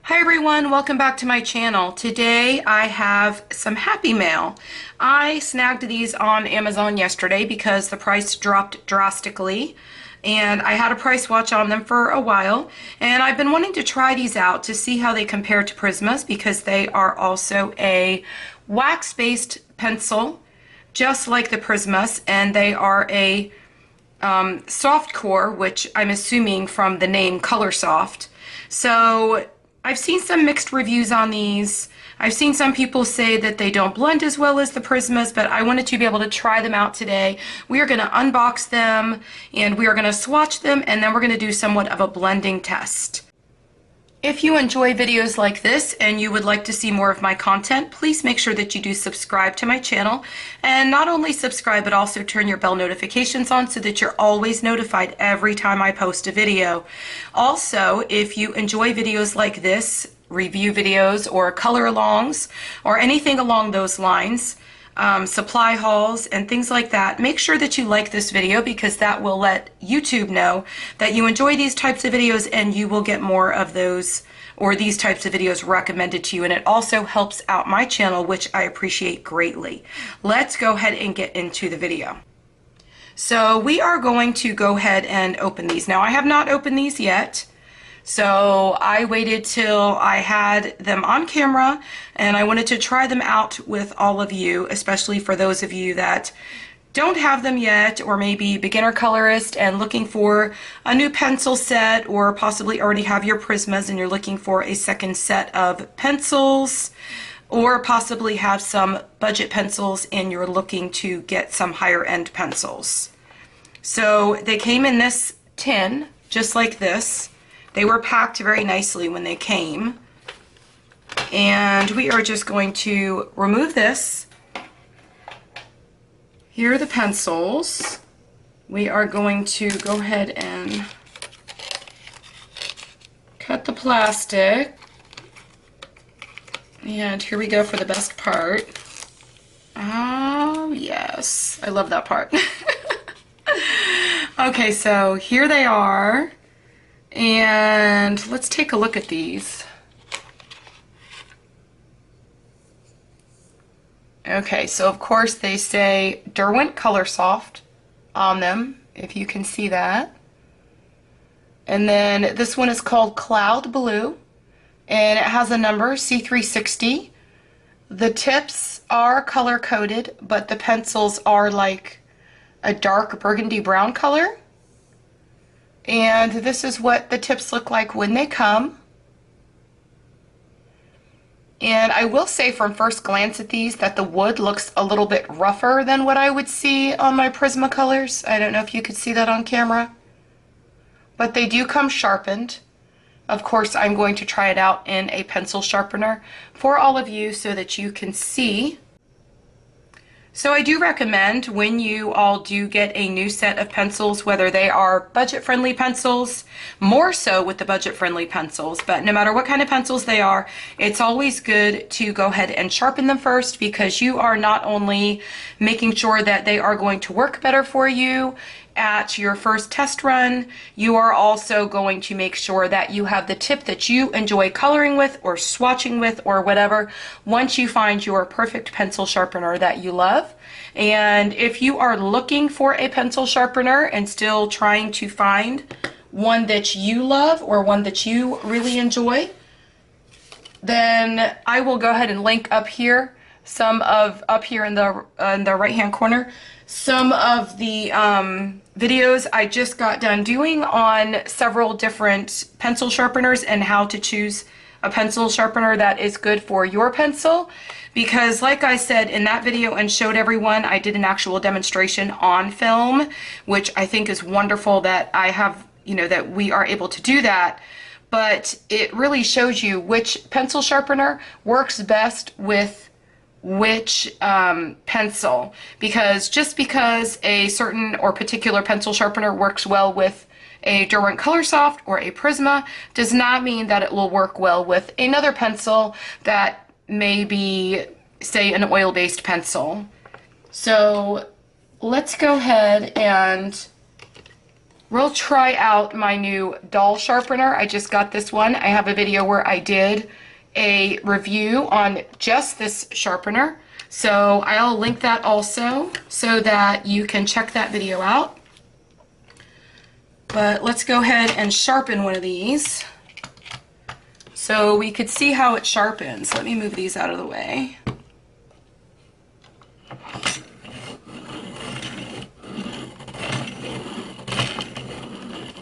Hi everyone, welcome back to my channel. Today I have some happy mail. I snagged these on Amazon yesterday because the price dropped drastically and I had a price watch on them for a while, and I've been wanting to try these out to see how they compare to Prismas because they are also a wax-based pencil just like the Prismas, and they are a soft core, which I'm assuming from the name Coloursoft. So I've seen some mixed reviews on these. I've seen some people say that they don't blend as well as the Prismas, but I wanted to be able to try them out today. We are going to unbox them and we are going to swatch them, and then we're going to do somewhat of a blending test. If you enjoy videos like this and you would like to see more of my content, please make sure that you do subscribe to my channel, and not only subscribe but also turn your bell notifications on so that you're always notified every time I post a video. Also, if you enjoy videos like this, review videos or color alongs or anything along those lines, supply hauls and things like that, make sure that you like this video because that will let YouTube know that you enjoy these types of videos and you will get more of those or these types of videos recommended to you, and it also helps out my channel, which I appreciate greatly. Let's go ahead and get into the video. So we are going to go ahead and open these. Now I have not opened these yet. So I waited till I had them on camera and I wanted to try them out with all of you, especially for those of you that don't have them yet, or maybe beginner colorist and looking for a new pencil set, or possibly already have your Prismas and you're looking for a second set of pencils, or possibly have some budget pencils and you're looking to get some higher end pencils. So they came in this tin just like this. They were packed very nicely when they came, and we are just going to remove this. Here are the pencils. We are going to go ahead and cut the plastic, and here we go for the best part. Oh yes, I love that part. Okay, so here they are. And let's take a look at these. Okay, so of course they say Derwent Coloursoft on them, if you can see that. And then this one is called Cloud Blue, and it has a number C360. The tips are color coded, but the pencils are like a dark burgundy brown color. And this is what the tips look like when they come. And I will say from first glance at these that the wood looks a little bit rougher than what I would see on my Prismacolors. I don't know if you could see that on camera. But they do come sharpened. Of course, I'm going to try it out in a pencil sharpener for all of you so that you can see. So I do recommend when you all do get a new set of pencils, whether they are budget-friendly pencils, more so with the budget-friendly pencils, but no matter what kind of pencils they are, it's always good to go ahead and sharpen them first, because you are not only making sure that they are going to work better for you at your first test run, you are also going to make sure that you have the tip that you enjoy coloring with or swatching with or whatever once you find your perfect pencil sharpener that you love. And if you are looking for a pencil sharpener and still trying to find one that you love or one that you really enjoy, then I will go ahead and link up here up here in the right hand corner some of the videos I just got done doing on several different pencil sharpeners and how to choose a pencil sharpener that is good for your pencil. Because like I said in that video and showed everyone, I did an actual demonstration on film, which I think is wonderful that I have, that we are able to do that. But it really shows you which pencil sharpener works best with which pencil, because just because a certain or particular pencil sharpener works well with a Derwent Coloursoft or a Prisma does not mean that it will work well with another pencil that may be, say, an oil-based pencil. So let's go ahead and we'll try out my new dull sharpener. I just got this one. I have a video where I did a review on just this sharpener. So I'll link that also so that you can check that video out. But let's go ahead and sharpen one of these so we could see how it sharpens. Let me move these out of the way.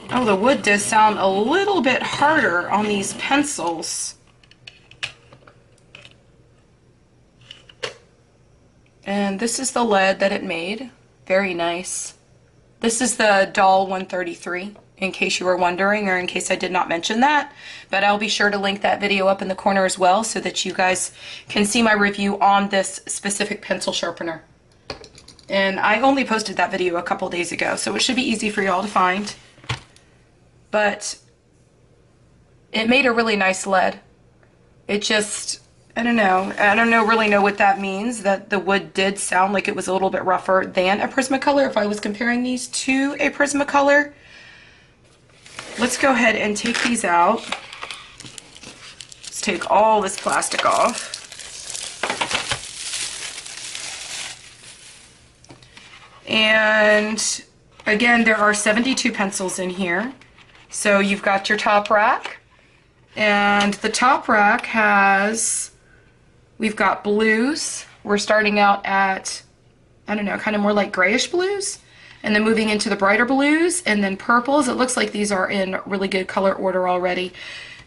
Oh, the wood does sound a little bit harder on these pencils. And this is the lead that it made. Very nice. This is the Doll 133, in case you were wondering, or in case I did not mention that. But I'll be sure to link that video up in the corner as well so that you guys can see my review on this specific pencil sharpener. And I only posted that video a couple days ago, so it should be easy for y'all to find. But it made a really nice lead. It just, I don't really know what that means, that the wood did sound like it was a little bit rougher than a Prismacolor if I was comparing these to a Prismacolor. Let's go ahead and take these out. Let's take all this plastic off. And again, there are 72 pencils in here. So you've got your top rack, and the top rack has, we've got blues. We're starting out at, I don't know, kind of more like grayish blues, and then moving into the brighter blues, and then purples. It looks like these are in really good color order already.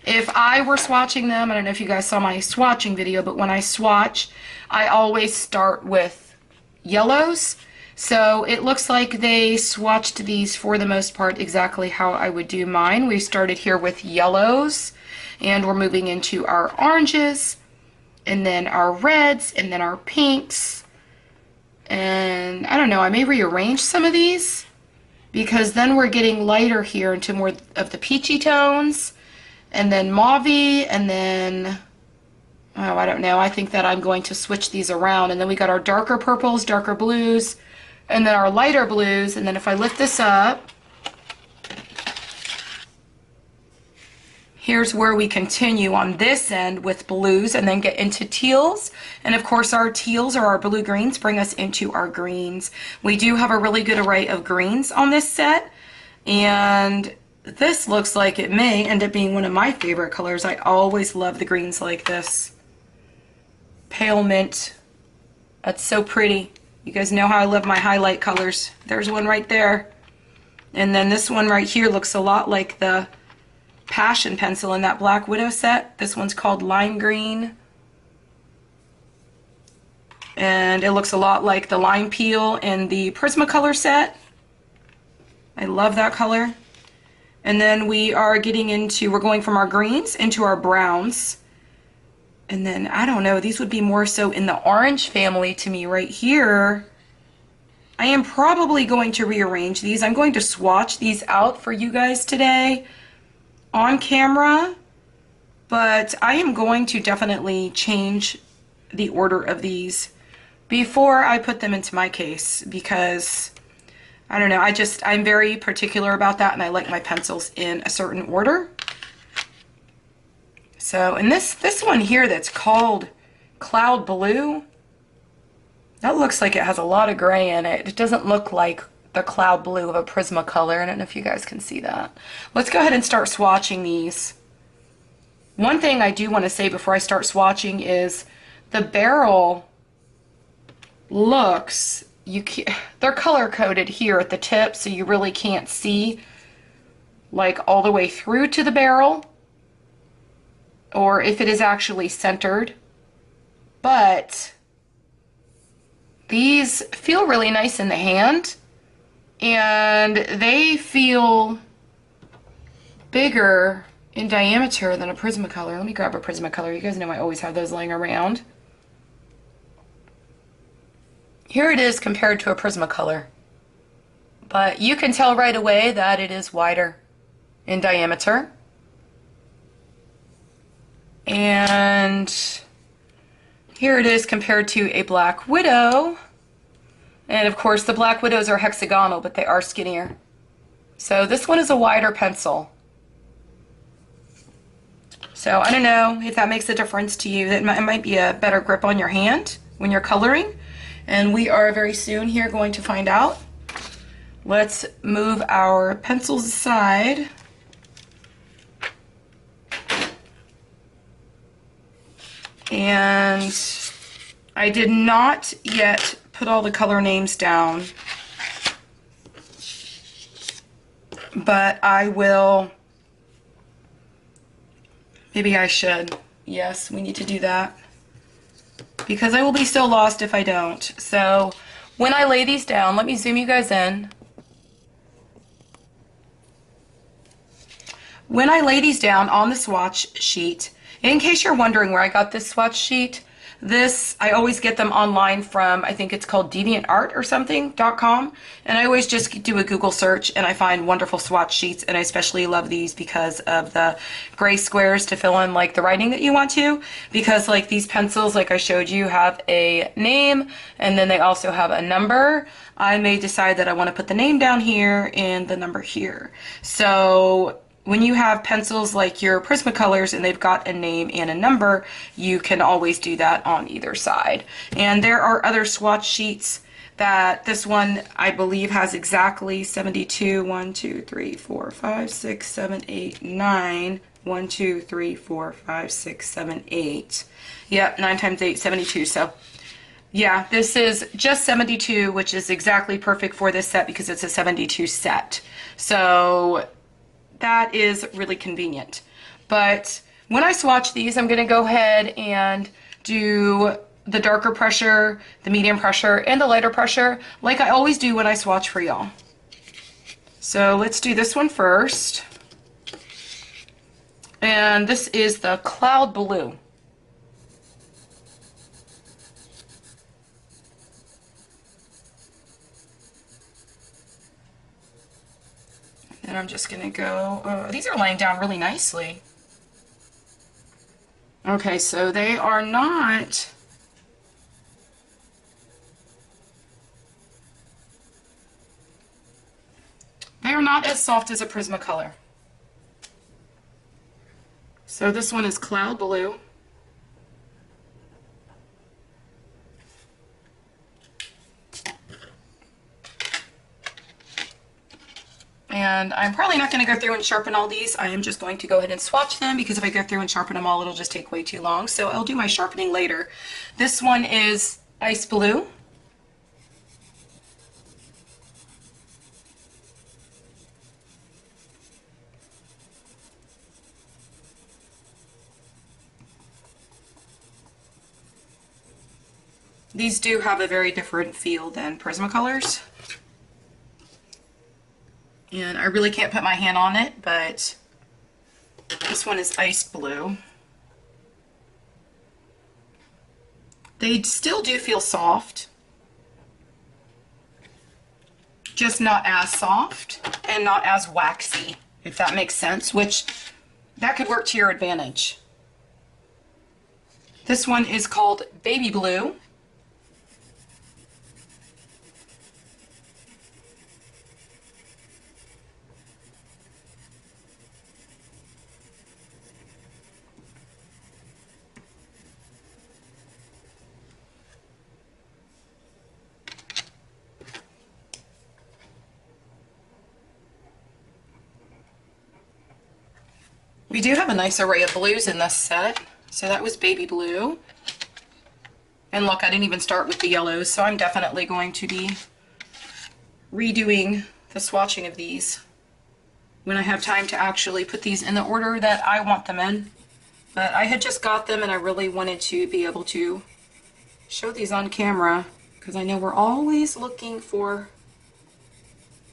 If I were swatching them, I don't know if you guys saw my swatching video, but when I swatch, I always start with yellows. So it looks like they swatched these for the most part exactly how I would do mine. We started here with yellows, and we're moving into our oranges, and then our reds, and then our pinks. And I don't know, I may rearrange some of these because then we're getting lighter here into more of the peachy tones, and then mauvey, and then, oh, I don't know, I think that I'm going to switch these around. And then we got our darker purples, darker blues, and then our lighter blues. And then if I lift this up, here's where we continue on this end with blues and then get into teals. And of course our teals or our blue greens bring us into our greens. We do have a really good array of greens on this set, and this looks like it may end up being one of my favorite colors. I always love the greens like this. Pale mint. That's so pretty. You guys know how I love my highlight colors. There's one right there. And then this one right here looks a lot like the Passion pencil in that Black Widow set. This one's called Lime Green. And it looks a lot like the Lime Peel in the Prismacolor set. I love that color. And then we are getting into, we're going from our greens into our browns. And then, I don't know, these would be more so in the orange family to me right here. I am probably going to rearrange these. I'm going to swatch these out for you guys today on camera, but I am going to definitely change the order of these before I put them into my case, because I don't know, I'm very particular about that, and I like my pencils in a certain order. So, and this one here that's called Cloud Blue, that looks like it has a lot of gray in it. It doesn't look like the cloud blue of a Prismacolor. I don't know if you guys can see that. Let's go ahead and start swatching these. One thing I do want to say before I start swatching is the barrel looks, they're color coded here at the tip, so you really can't see like all the way through to the barrel, or if it is actually centered. But these feel really nice in the hand, and they feel bigger in diameter than a Prismacolor. Let me grab a Prismacolor. You guys know I always have those laying around. Here it is compared to a Prismacolor, but you can tell right away that it is wider in diameter. And here it is compared to a Black Widow. And of course the Black Widows are hexagonal, but they are skinnier. So this one is a wider pencil. So I don't know if that makes a difference to you. It might be a better grip on your hand when you're coloring. And we are very soon here going to find out. Let's move our pencils aside. And I did not yet put all the color names down, but I will. Maybe I should. Yes, we need to do that, because I will be so lost if I don't. So when I lay these down, let me zoom you guys in. When I lay these down on the swatch sheet, in case you're wondering where I got this swatch sheet, I always get them online from, I think it's called DeviantArt or something.com, and I always just do a Google search and I find wonderful swatch sheets, and I especially love these because of the gray squares to fill in like the writing that you want to, because like these pencils, like I showed you, have a name and then they also have a number. I may decide that I want to put the name down here and the number here. So when you have pencils like your Prismacolors and they've got a name and a number, you can always do that on either side. And there are other swatch sheets that this one I believe has exactly 72, 1, 2, 3, 4, 5, 6, 7, 8, 9, 1, 2, 3, 4, 5, 6, 7, 8. Yep, 9 times 8, 72. So yeah, this is just 72, which is exactly perfect for this set because it's a 72 set. So that is really convenient. But when I swatch these, I'm going to go ahead and do the darker pressure, the medium pressure, and the lighter pressure like I always do when I swatch for y'all. So let's do this one first. And this is the Cloud Blue. And I'm just going to go, these are laying down really nicely. Okay, so they are not, as soft as a Prismacolor. So this one is Cloud Blue. And I'm probably not going to go through and sharpen all these. I am just going to go ahead and swatch them, because if I go through and sharpen them all, it'll just take way too long. So I'll do my sharpening later. This one is Ice Blue. These do have a very different feel than Prismacolors. And I really can't put my hand on it, but this one is Ice Blue. They still do feel soft, just not as soft and not as waxy, if that makes sense, which that could work to your advantage. This one is called Baby Blue. We do have a nice array of blues in this set. So that was Baby Blue. And look, I didn't even start with the yellows, so I'm definitely going to be redoing the swatching of these when I have time to actually put these in the order that I want them in. But I had just got them and I really wanted to be able to show these on camera, because I know we're always looking for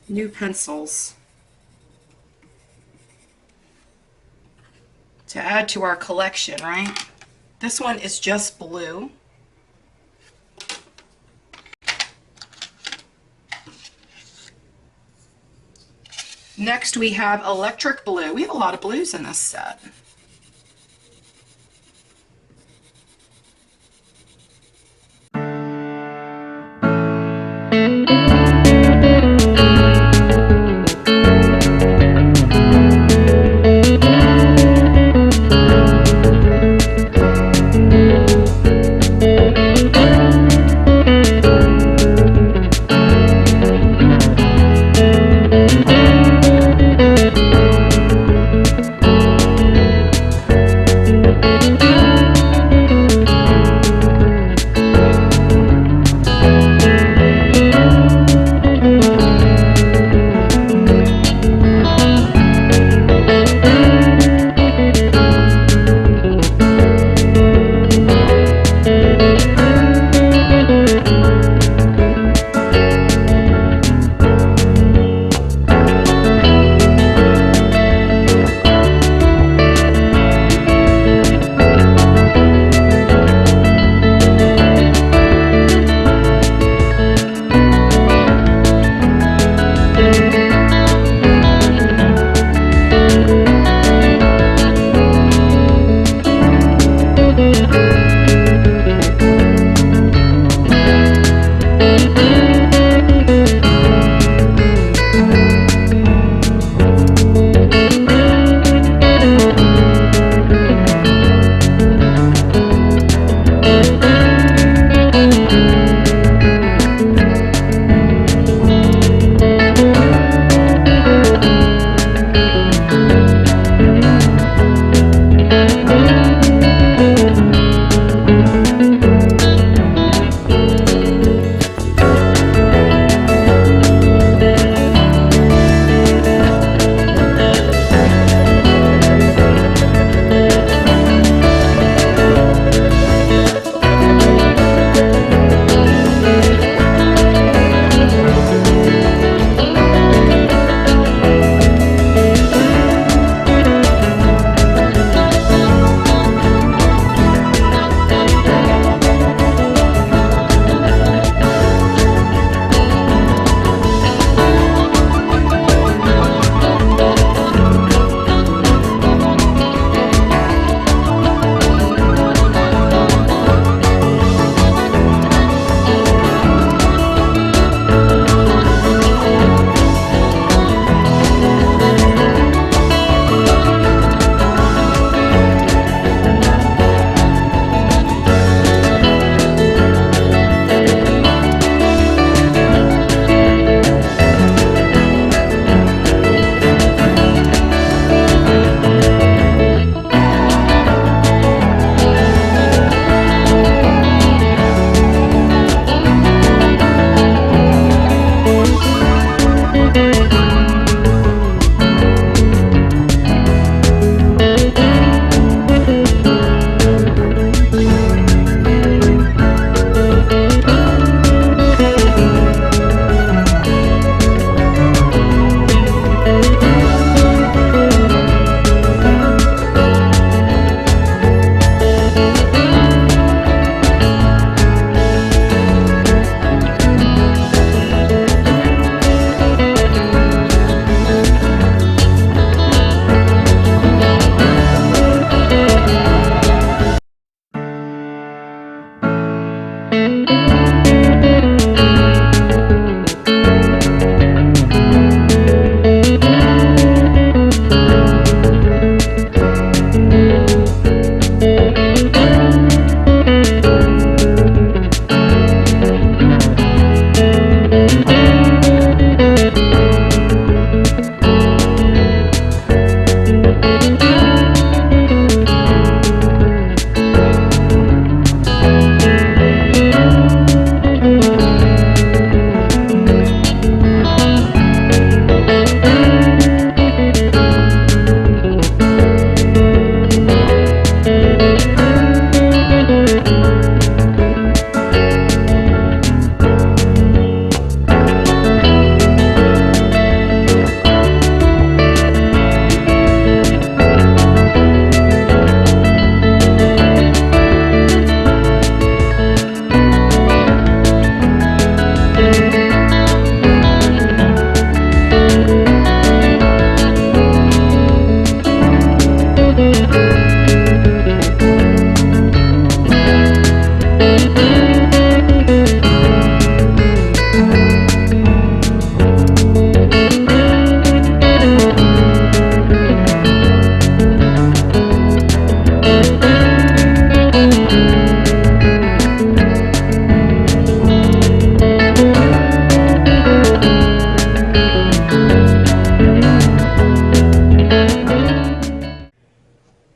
new pencils to add to our collection, right? This one is just blue. Next we have Electric Blue. We have a lot of blues in this set.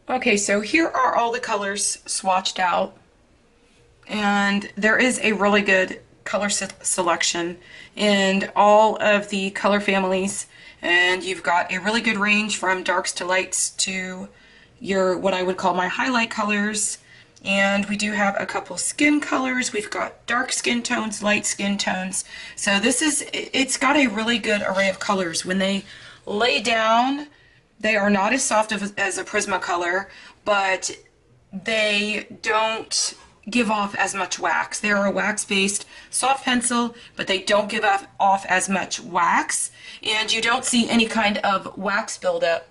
Okay, so here are all the colors swatched out, and there is a really good color selection in all of the color families, and you've got a really good range from darks to lights to your what I would call my highlight colors. And we do have a couple skin colors. We've got dark skin tones, light skin tones. So it's got a really good array of colors. When they lay down, they are not as soft as a Prismacolor, but they don't give off as much wax. They are a wax-based soft pencil, but they don't give off as much wax, and you don't see any kind of wax buildup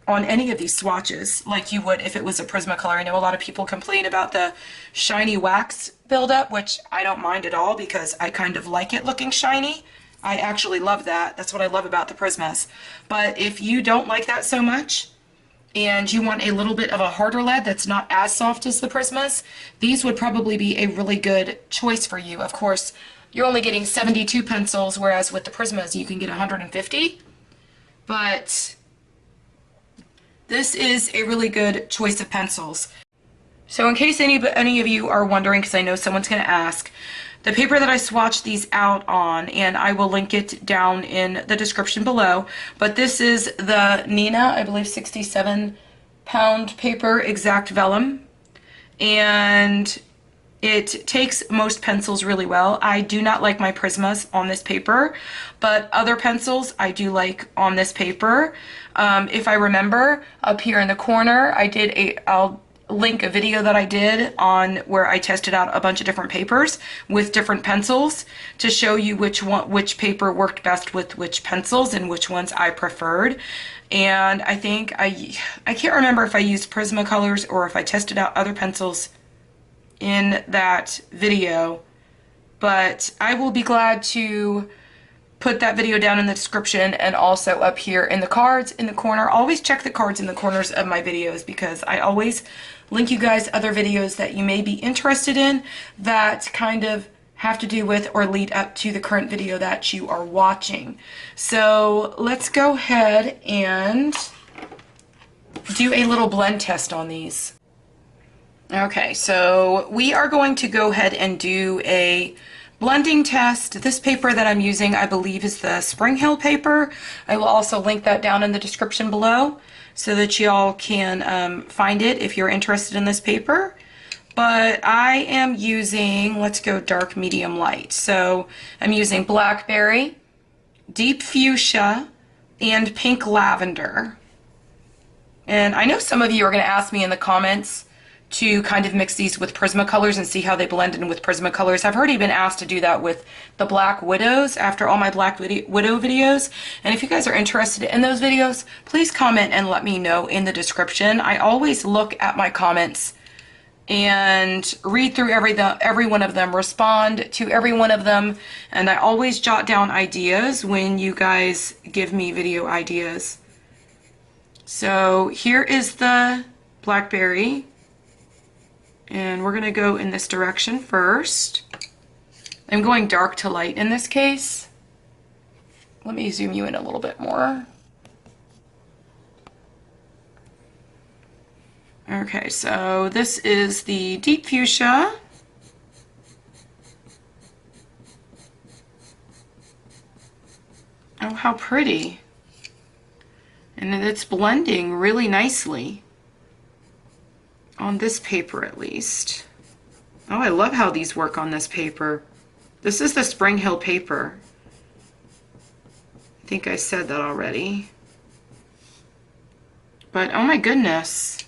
on any of these swatches like you would if it was a Prismacolor. I know a lot of people complain about the shiny wax buildup, which I don't mind at all because I kind of like it looking shiny. I actually love that. That's what I love about the Prismas. But if you don't like that so much and you want a little bit of a harder lead that's not as soft as the Prismas, these would probably be a really good choice for you. Of course, you're only getting 72 pencils, whereas with the Prismas you can get 150. But this is a really good choice of pencils. So in case any of you are wondering, because I know someone's going to ask, the paper that I swatched these out on, and I will link it down in the description below, but this is the Nina, I believe 67-pound paper, exact vellum, and it takes most pencils really well. I do not like my Prismas on this paper, but other pencils I do like on this paper. If I remember, up here in the corner, I'll link a video that I did on where I tested out a bunch of different papers with different pencils to show you which paper worked best with which pencils and which ones I preferred. And I think I can't remember if I used Prismacolors or if I tested out other pencils in that video, but I will be glad to put that video down in the description and also up here in the cards in the corner. Always check the cards in the corners of my videos because I always link you guys other videos that you may be interested in that kind of have to do with or lead up to the current video that you are watching. So let's go ahead and do a little blend test on these. Okay, so we are going to go ahead and do a blending test. This paper that I'm using, I believe, is the Spring Hill paper. I will also link that down in the description below so that y'all can find it if you're interested in this paper. But I am using, let's go dark, medium, light. So I'm using Blackberry, Deep Fuchsia, and Pink Lavender. And I know some of you are going to ask me in the comments to kind of mix these with Prismacolors and see how they blend in with Prismacolors. I've already been asked to do that with the Black Widows after all my Black Widow videos. And if you guys are interested in those videos, please comment and let me know in the description. I always look at my comments and read through every one of them, respond to every one of them, and I always jot down ideas when you guys give me video ideas. So here is the Blackberry. And we're going to go in this direction first. I'm going dark to light in this case. Let me zoom you in a little bit more. Okay, so this is the Deep Fuchsia. Oh, how pretty. And it's blending really nicely. On this paper at least. Oh, I love how these work on this paper. This is the Spring Hill paper. I think I said that already. But oh my goodness.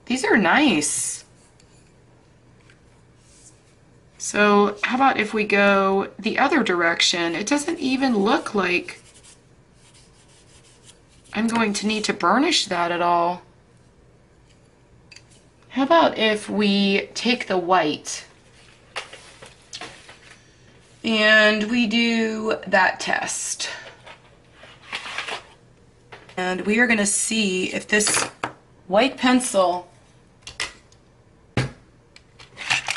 These are nice. So how about if we go the other direction? It doesn't even look like I'm going to need to burnish that at all. How about if we take the white and we do that test? And we are going to see if this white pencil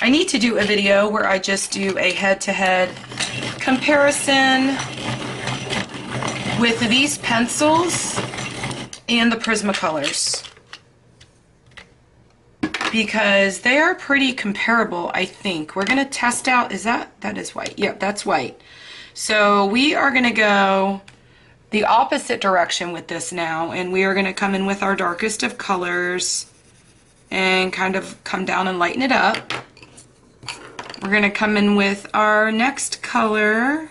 I need to do a video where I just do a head-to-head comparison with these pencils and the Prismacolors, because they are pretty comparable, I think. We're going to test out, that is white. Yep, that's white. So we are going to go the opposite direction with this now, and we are going to come in with our darkest of colors and kind of come down and lighten it up. We're going to come in with our next color.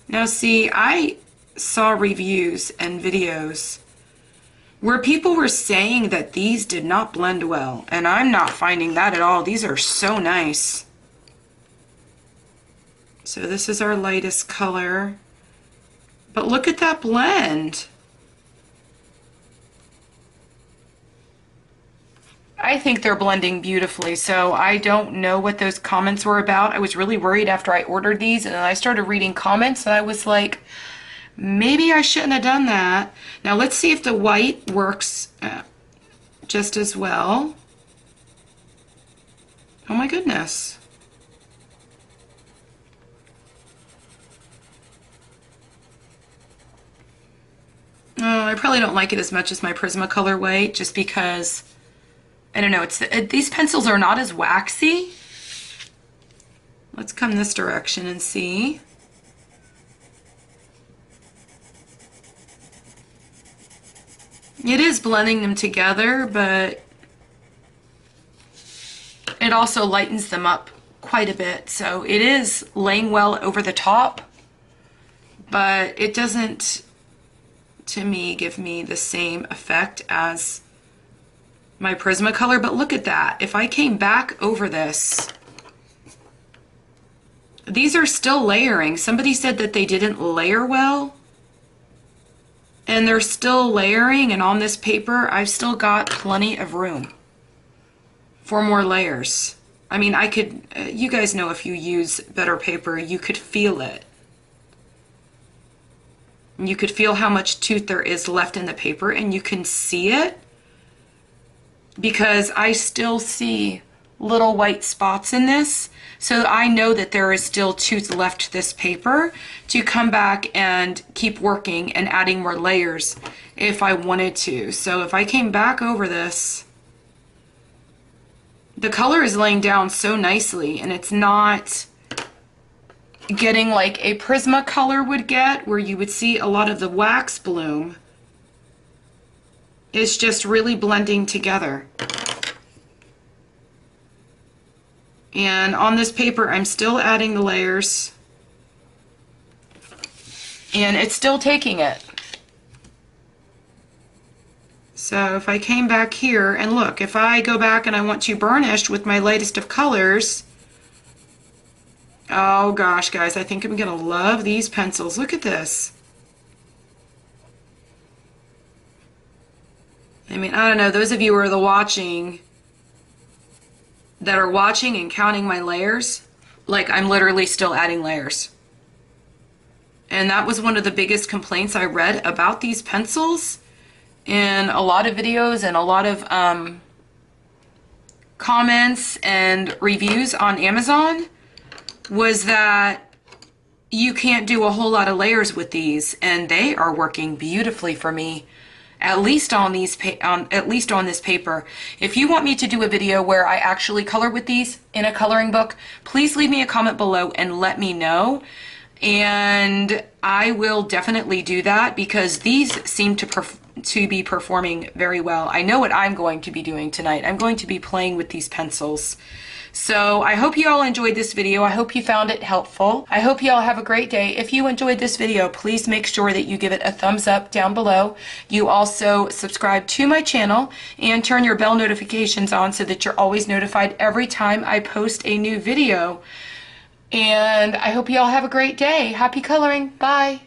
Now see, I saw reviews and videos where people were saying that these did not blend well, and I'm not finding that at all. These are so nice. So this is our lightest color. But look at that blend. I think they're blending beautifully, so I don't know what those comments were about. I was really worried after I ordered these, and then I started reading comments, and I was like, maybe I shouldn't have done that. Now let's see if the white works just as well. Oh my goodness. Oh, I probably don't like it as much as my Prismacolor white, just because, I don't know, these pencils are not as waxy. Let's come this direction and see. It is blending them together, but it also lightens them up quite a bit. So it is laying well over the top, but it doesn't, to me, give me the same effect as my Prismacolor. But look at that. If I came back over this, these are still layering. Somebody said that they didn't layer well, and they're still layering, and on this paper I've still got plenty of room for more layers. I mean, I could, you guys know, if you use better paper, you could feel it. You could feel how much tooth there is left in the paper, and you can see it because I still see little white spots in this. So I know that there is still tooth left to this paper to come back and keep working and adding more layers if I wanted to. So if I came back over this, the color is laying down so nicely, and it's not getting like a Prismacolor would get, where you would see a lot of the wax bloom. It's just really blending together. And on this paper, I'm still adding the layers, and it's still taking it. So if I came back here, and look, if I go back and I want to burnish with my lightest of colors, oh gosh, guys, I think I'm gonna love these pencils. Look at this. I mean, I don't know, those of you who are that are watching and counting my layers, like, I'm literally still adding layers. And that was one of the biggest complaints I read about these pencils in a lot of videos and a lot of comments and reviews on Amazon, was that you can't do a whole lot of layers with these, and they are working beautifully for me. At least on this paper. If you want me to do a video where I actually color with these in a coloring book, please leave me a comment below and let me know, and I will definitely do that, because these seem to be performing very well. I know what I'm going to be doing tonight. I'm going to be playing with these pencils. So I hope you all enjoyed this video. I hope you found it helpful. I hope you all have a great day. If you enjoyed this video, please make sure that you give it a thumbs up down below. You also subscribe to my channel and turn your bell notifications on so that you're always notified every time I post a new video. And I hope you all have a great day. Happy coloring. Bye.